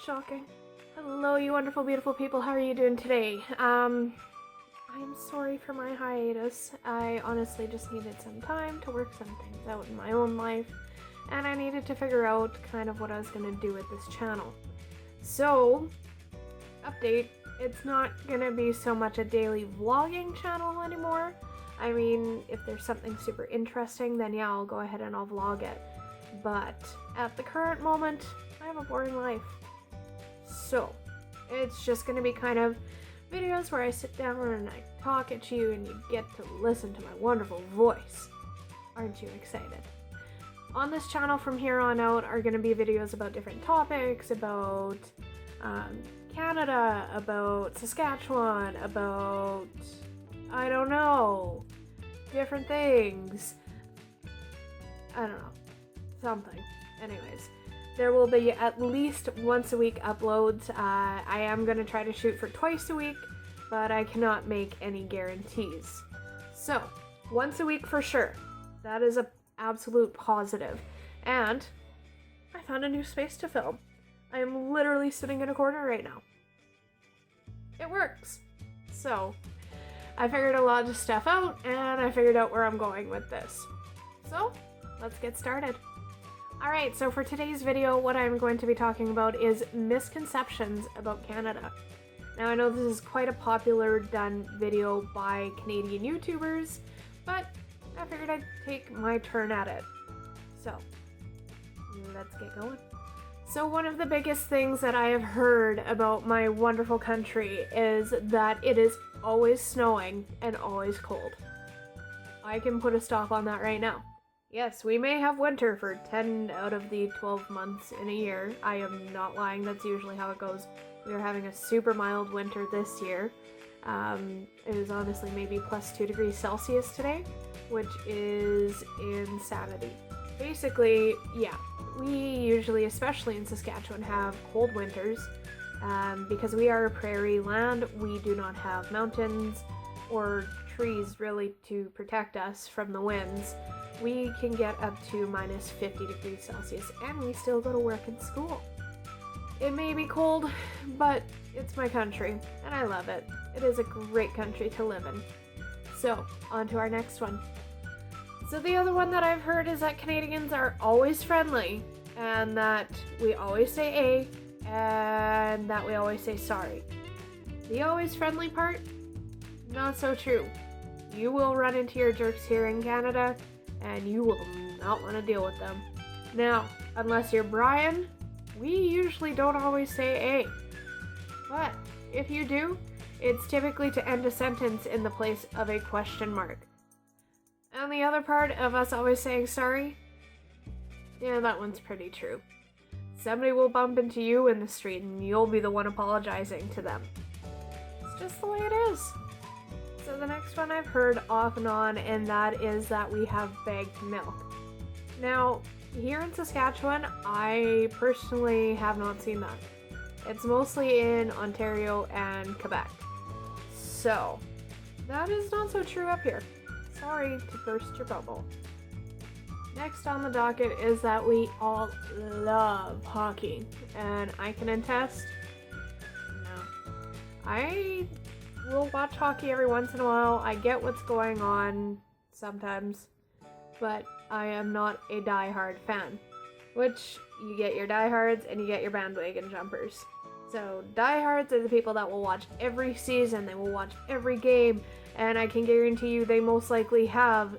Shocking. Hello, you wonderful, beautiful people. How are you doing today? I'm sorry for my hiatus. I honestly just needed some time to work some things out in my own life, and I needed to figure out kind of what I was going to do with this channel. So, update, it's not going to be so much a daily vlogging channel anymore. I mean, if there's something super interesting, then yeah, I'll go ahead and I'll vlog it. But at the current moment, I have a boring life. So, it's just going to be kind of videos where I sit down and I talk at you and you get to listen to my wonderful voice. Aren't you excited? On this channel from here on out are going to be videos about different topics, about Canada, about Saskatchewan, about, I don't know, different things. I don't know, something. Anyways. There will be at least once a week uploads. I am going to try to shoot for twice a week, but I cannot make any guarantees. So, once a week for sure. That is an absolute positive. And I found a new space to film. I am literally sitting in a corner right now. It works. So, I figured a lot of stuff out, and I figured out where I'm going with this. So, let's get started. Alright, so for today's video, what I'm going to be talking about is misconceptions about Canada. Now, I know this is quite a popular done video by Canadian YouTubers, but I figured I'd take my turn at it. So, let's get going. So one of the biggest things that I have heard about my wonderful country is that it is always snowing and always cold. I can put a stop on that right now. Yes, we may have winter for 10 out of the 12 months in a year. I am not lying, that's usually how it goes. We are having a super mild winter this year. It was honestly maybe plus 2 degrees Celsius today, which is insanity. Basically, yeah, we usually, especially in Saskatchewan, have cold winters. Because we are a prairie land, we do not have mountains or trees really to protect us from the winds. We can get up to minus 50 degrees Celsius, and we still go to work and school. It may be cold, but it's my country, and I love it. It is a great country to live in. So, on to our next one. So the other one that I've heard is that Canadians are always friendly, and that we always say A, and that we always say sorry. The always friendly part? Not so true. You will run into your jerks here in Canada, and you will not want to deal with them. Now, unless you're Brian, we usually don't always say A. But if you do, it's typically to end a sentence in the place of a question mark. And the other part of us always saying sorry, yeah, that one's pretty true. Somebody will bump into you in the street and you'll be the one apologizing to them. It's just the way it is. So the next one I've heard off and on, and that is that we have bagged milk. Now, here in Saskatchewan, I personally have not seen that. It's mostly in Ontario and Quebec. So, that is not so true up here. Sorry to burst your bubble. Next on the docket is that we all love hockey, and I can attest, no. We'll watch hockey every once in a while. I get what's going on sometimes, but I am not a die-hard fan. Which, you get your diehards and you get your bandwagon jumpers. So, diehards are the people that will watch every season, they will watch every game, and I can guarantee you they most likely have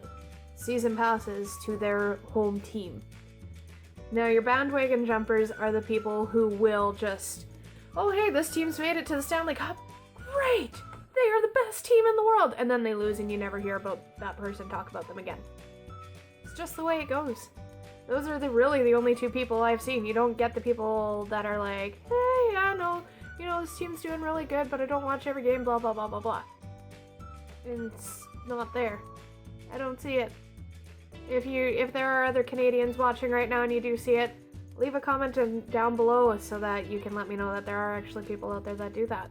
season passes to their home team. Now, your bandwagon jumpers are the people who will just, oh hey, this team's made it to the Stanley Cup. Great! They are the best team in the world! And then they lose and you never hear about that person talk about them again. It's just the way it goes. Those are really the only two people I've seen. You don't get the people that are like, hey, yeah, no, this team's doing really good, but I don't watch every game, blah, blah, blah, blah, blah. It's not there. I don't see it. If there are other Canadians watching right now and you do see it, leave a comment down below so that you can let me know that there are actually people out there that do that.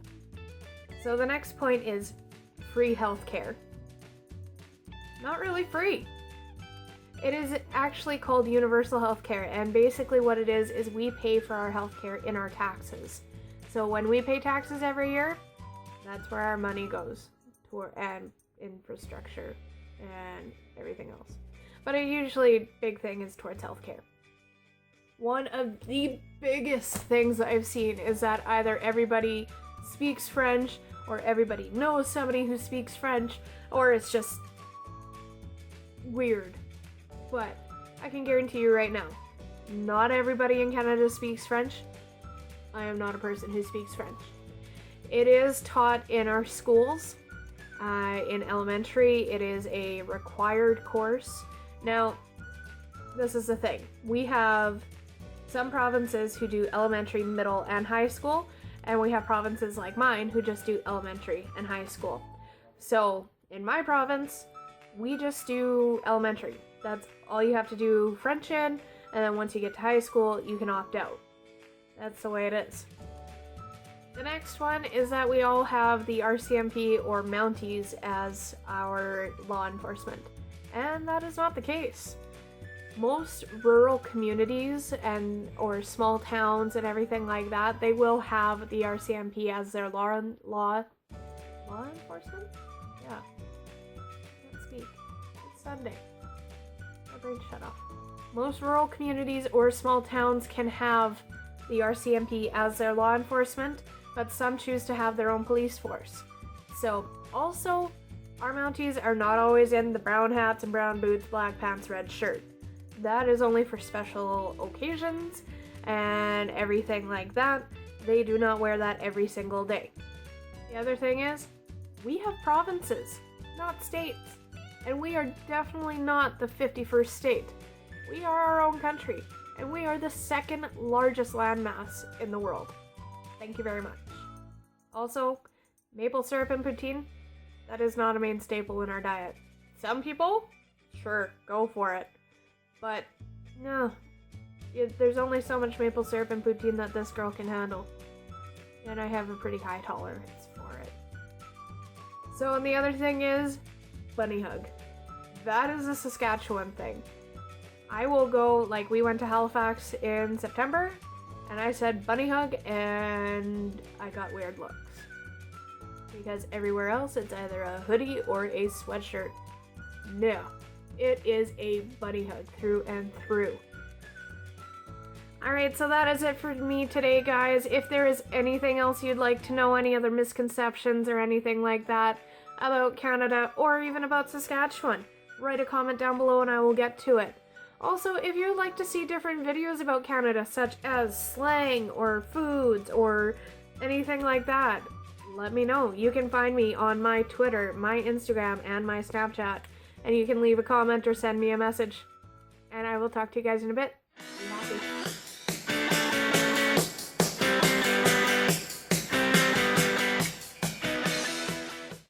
So the next point is free healthcare. Not really free. It is actually called universal healthcare, and basically what it is we pay for our healthcare in our taxes. So when we pay taxes every year, that's where our money goes toward, and infrastructure and everything else. But a usually big thing is towards healthcare. One of the biggest things that I've seen is that either everybody speaks French, or everybody knows somebody who speaks French, or it's just weird. But I can guarantee you right now, not everybody in Canada speaks French. I am not a person who speaks French. It is taught in our schools. In elementary, it is a required course. Now, this is the thing. We have some provinces who do elementary, middle, and high school, and we have provinces like mine who just do elementary and high school. So, in my province, we just do elementary. That's all you have to do French in, and then once you get to high school, you can opt out. That's the way it is. The next one is that we all have the RCMP or Mounties as our law enforcement, and that is not the case. Most rural communities or small towns and everything like that, they will have the RCMP as their law enforcement? Yeah. Can't speak. It's Sunday. My brain shut off. Most rural communities or small towns can have the RCMP as their law enforcement, but some choose to have their own police force. So, also, our Mounties are not always in the brown hats and brown boots, black pants, red shirt. That is only for special occasions and everything like that. They do not wear that every single day. The other thing is, we have provinces, not states. And we are definitely not the 51st state. We are our own country, and we are the second largest landmass in the world. Thank you very much. Also, maple syrup and poutine, that is not a main staple in our diet. Some people, sure, go for it. But, no, there's only so much maple syrup and poutine that this girl can handle. And I have a pretty high tolerance for it. So, and the other thing is, bunny hug. That is a Saskatchewan thing. I will go, like, we went to Halifax in September, and I said bunny hug, and I got weird looks. Because everywhere else, it's either a hoodie or a sweatshirt. No. It is a bunny hug through and through. Alright, so that is it for me today, guys. If there is anything else you'd like to know, any other misconceptions or anything like that about Canada or even about Saskatchewan, write a comment down below and I will get to it. Also, if you'd like to see different videos about Canada, such as slang or foods or anything like that, let me know. You can find me on my Twitter, my Instagram, and my Snapchat. And you can leave a comment or send me a message. And I will talk to you guys in a bit. Be happy.